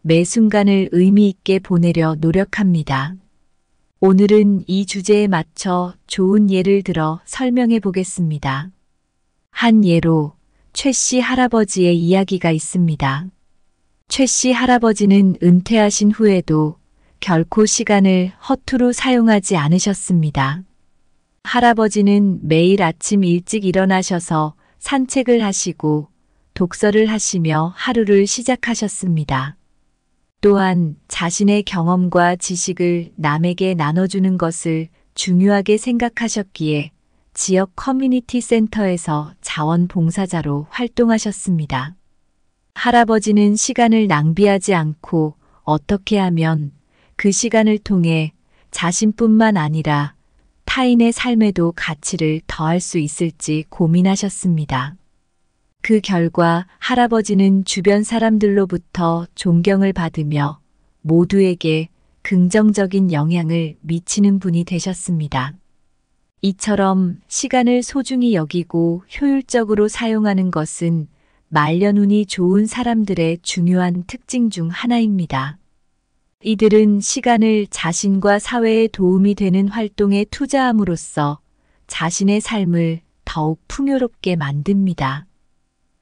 매 순간을 의미 있게 보내려 노력합니다. 오늘은 이 주제에 맞춰 좋은 예를 들어 설명해 보겠습니다. 한 예로 최씨 할아버지의 이야기가 있습니다. 최씨 할아버지는 은퇴하신 후에도 결코 시간을 허투루 사용하지 않으셨습니다. 할아버지는 매일 아침 일찍 일어나셔서 산책을 하시고 독서를 하시며 하루를 시작하셨습니다. 또한 자신의 경험과 지식을 남에게 나눠주는 것을 중요하게 생각하셨기에 지역 커뮤니티 센터에서 자원봉사자로 활동하셨습니다. 할아버지는 시간을 낭비하지 않고 어떻게 하면 그 시간을 통해 자신뿐만 아니라 타인의 삶에도 가치를 더할 수 있을지 고민하셨습니다. 그 결과 할아버지는 주변 사람들로부터 존경을 받으며 모두에게 긍정적인 영향을 미치는 분이 되셨습니다. 이처럼 시간을 소중히 여기고 효율적으로 사용하는 것은 말년운이 좋은 사람들의 중요한 특징 중 하나입니다. 이들은 시간을 자신과 사회에 도움이 되는 활동에 투자함으로써 자신의 삶을 더욱 풍요롭게 만듭니다.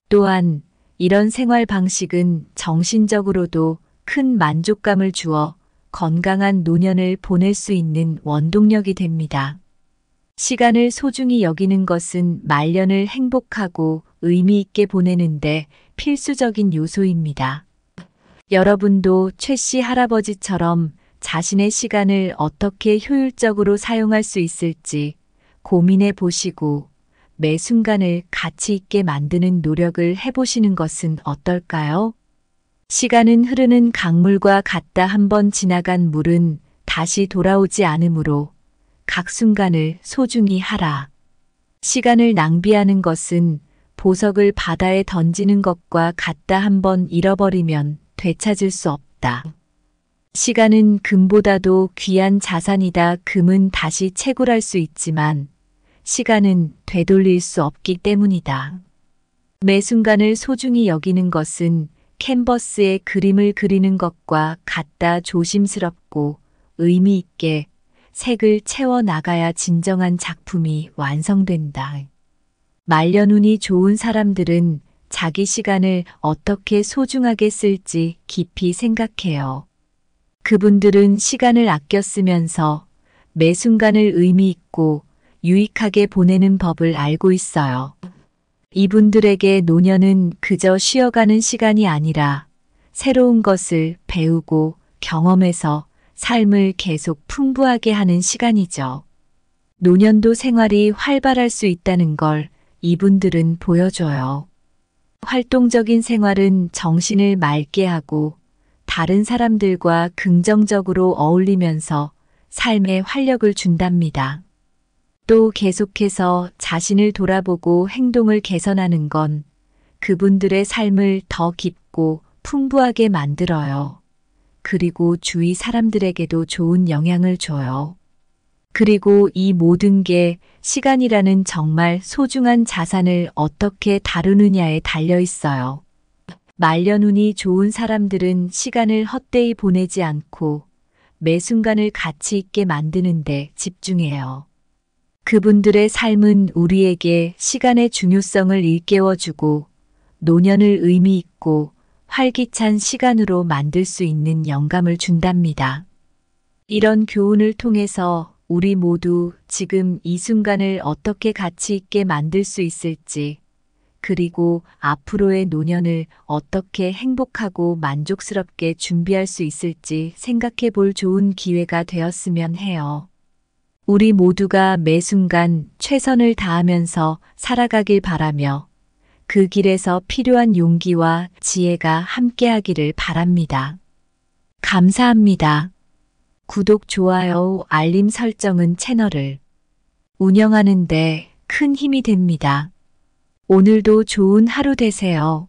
또한 이런 생활 방식은 정신적으로도 큰 만족감을 주어 건강한 노년을 보낼 수 있는 원동력이 됩니다. 시간을 소중히 여기는 것은 말년을 행복하고 의미 있게 보내는데 필수적인 요소입니다. 여러분도 최씨 할아버지처럼 자신의 시간을 어떻게 효율적으로 사용할 수 있을지 고민해 보시고 매 순간을 가치 있게 만드는 노력을 해보시는 것은 어떨까요? 시간은 흐르는 강물과 같다. 한번 지나간 물은 다시 돌아오지 않으므로 각 순간을 소중히 하라. 시간을 낭비하는 것은 보석을 바다에 던지는 것과 같다. 한번 잃어버리면 되찾을 수 없다. 시간은 금보다도 귀한 자산이다. 금은 다시 채굴할 수 있지만 시간은 되돌릴 수 없기 때문이다. 매 순간을 소중히 여기는 것은 캔버스에 그림을 그리는 것과 같다. 조심스럽고 의미 있게 색을 채워 나가야 진정한 작품이 완성된다. 말년운이 좋은 사람들은 자기 시간을 어떻게 소중하게 쓸지 깊이 생각해요. 그분들은 시간을 아껴 쓰면서 매 순간을 의미 있고 유익하게 보내는 법을 알고 있어요. 이분들에게 노년은 그저 쉬어가는 시간이 아니라 새로운 것을 배우고 경험해서 삶을 계속 풍부하게 하는 시간이죠. 노년도 생활이 활발할 수 있다는 걸 이분들은 보여줘요. 활동적인 생활은 정신을 맑게 하고 다른 사람들과 긍정적으로 어울리면서 삶에 활력을 준답니다. 또 계속해서 자신을 돌아보고 행동을 개선하는 건 그분들의 삶을 더 깊고 풍부하게 만들어요. 그리고 주위 사람들에게도 좋은 영향을 줘요. 그리고 이 모든 게 시간이라는 정말 소중한 자산을 어떻게 다루느냐에 달려 있어요. 말년운이 좋은 사람들은 시간을 헛되이 보내지 않고 매 순간을 가치 있게 만드는 데 집중해요. 그분들의 삶은 우리에게 시간의 중요성을 일깨워주고 노년을 의미 있고 활기찬 시간으로 만들 수 있는 영감을 준답니다. 이런 교훈을 통해서 우리 모두 지금 이 순간을 어떻게 가치 있게 만들 수 있을지, 그리고 앞으로의 노년을 어떻게 행복하고 만족스럽게 준비할 수 있을지 생각해 볼 좋은 기회가 되었으면 해요. 우리 모두가 매 순간 최선을 다하면서 살아가길 바라며 그 길에서 필요한 용기와 지혜가 함께하기를 바랍니다. 감사합니다. 구독, 좋아요, 알림 설정은 채널을 운영하는 데 큰 힘이 됩니다. 오늘도 좋은 하루 되세요.